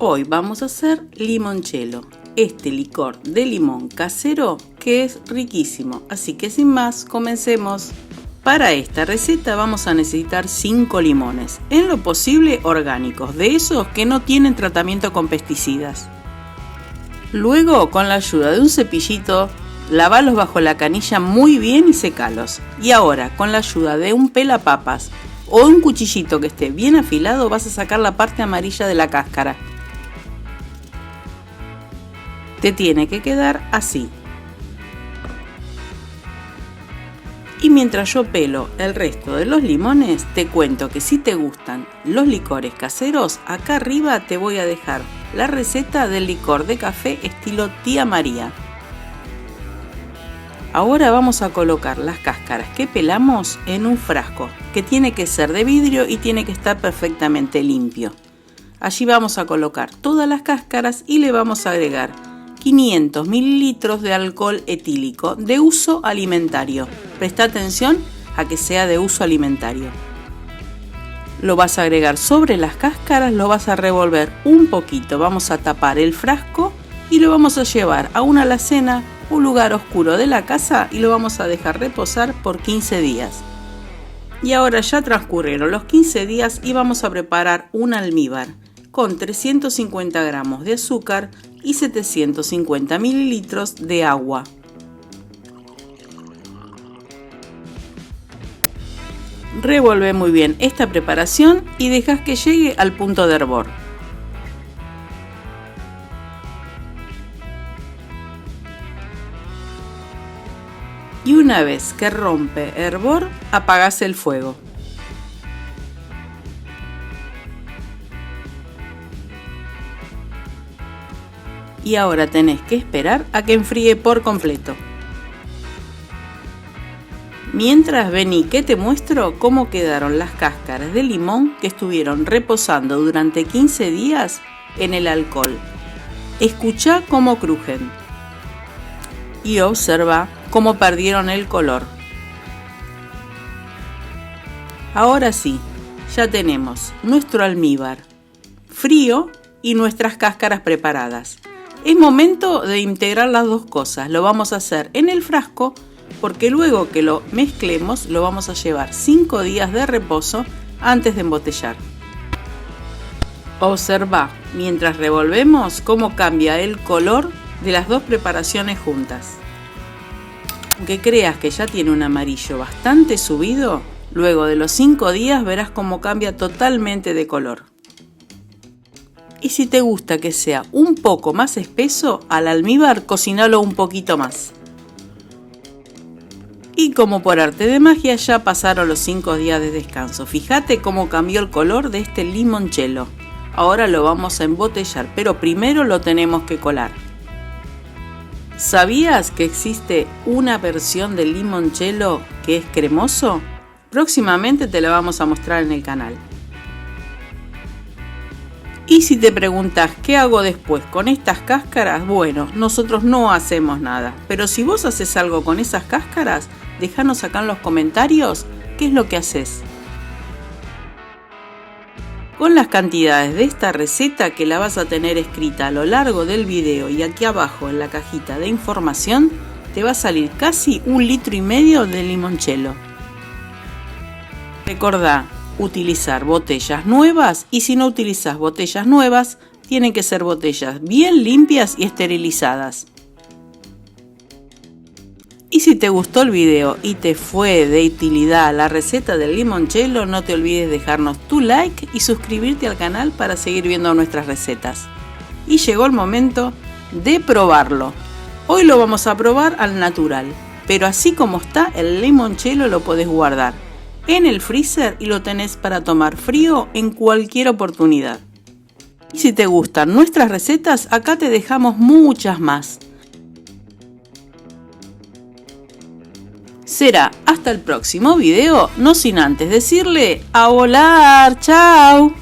Hoy vamos a hacer limoncello, este licor de limón casero que es riquísimo, así que sin más, comencemos. Para esta receta vamos a necesitar 5 limones, en lo posible orgánicos, de esos que no tienen tratamiento con pesticidas. Luego, con la ayuda de un cepillito, lavalos bajo la canilla muy bien y secalos. Y ahora, con la ayuda de un pelapapas o un cuchillito que esté bien afilado, vas a sacar la parte amarilla de la cáscara. Te tiene que quedar así. Y mientras yo pelo el resto de los limones, te cuento que si te gustan los licores caseros, acá arriba te voy a dejar la receta del licor de café estilo Tía María. Ahora vamos a colocar las cáscaras que pelamos en un frasco, que tiene que ser de vidrio y tiene que estar perfectamente limpio. Allí vamos a colocar todas las cáscaras y le vamos a agregar 500 mililitros de alcohol etílico de uso alimentario. Presta atención a que sea de uso alimentario. Lo vas a agregar sobre las cáscaras, lo vas a revolver un poquito. Vamos a tapar el frasco y lo vamos a llevar a una alacena, un lugar oscuro de la casa, y lo vamos a dejar reposar por 15 días. Y ahora ya transcurrieron los 15 días y vamos a preparar un almíbar con 350 gramos de azúcar y 750 mililitros de agua. Revuelve muy bien esta preparación y dejas que llegue al punto de hervor. Y una vez que rompe hervor, apagás el fuego. Y ahora tenés que esperar a que enfríe por completo. Mientras, vení que te muestro cómo quedaron las cáscaras de limón que estuvieron reposando durante 15 días en el alcohol. Escuchá cómo crujen y observa cómo perdieron el color. Ahora sí, ya tenemos nuestro almíbar frío y nuestras cáscaras preparadas. Es momento de integrar las dos cosas. Lo vamos a hacer en el frasco porque luego que lo mezclemos lo vamos a llevar 5 días de reposo antes de embotellar. Observa mientras revolvemos cómo cambia el color de las dos preparaciones juntas. Aunque creas que ya tiene un amarillo bastante subido, luego de los 5 días verás cómo cambia totalmente de color. Y si te gusta que sea un poco más espeso, al almíbar cocinalo un poquito más. Y como por arte de magia ya pasaron los 5 días de descanso. Fíjate cómo cambió el color de este limoncello. Ahora lo vamos a embotellar, pero primero lo tenemos que colar. ¿Sabías que existe una versión del limoncello que es cremoso? Próximamente te la vamos a mostrar en el canal. Y si te preguntas qué hago después con estas cáscaras, bueno, nosotros no hacemos nada. Pero si vos haces algo con esas cáscaras, déjanos acá en los comentarios qué es lo que haces. Con las cantidades de esta receta, que la vas a tener escrita a lo largo del video y aquí abajo en la cajita de información, te va a salir casi 1,5 litros de limoncello. Recordá utilizar botellas nuevas, y si no utilizas botellas nuevas, tienen que ser botellas bien limpias y esterilizadas. Y si te gustó el video y te fue de utilidad la receta del limoncello, no te olvides dejarnos tu like y suscribirte al canal para seguir viendo nuestras recetas. Y llegó el momento de probarlo. Hoy lo vamos a probar al natural, pero así como está el limoncello lo podés guardar en el freezer y lo tenés para tomar frío en cualquier oportunidad. Y si te gustan nuestras recetas, acá te dejamos muchas más. Será hasta el próximo video, no sin antes decirle a volar, chao.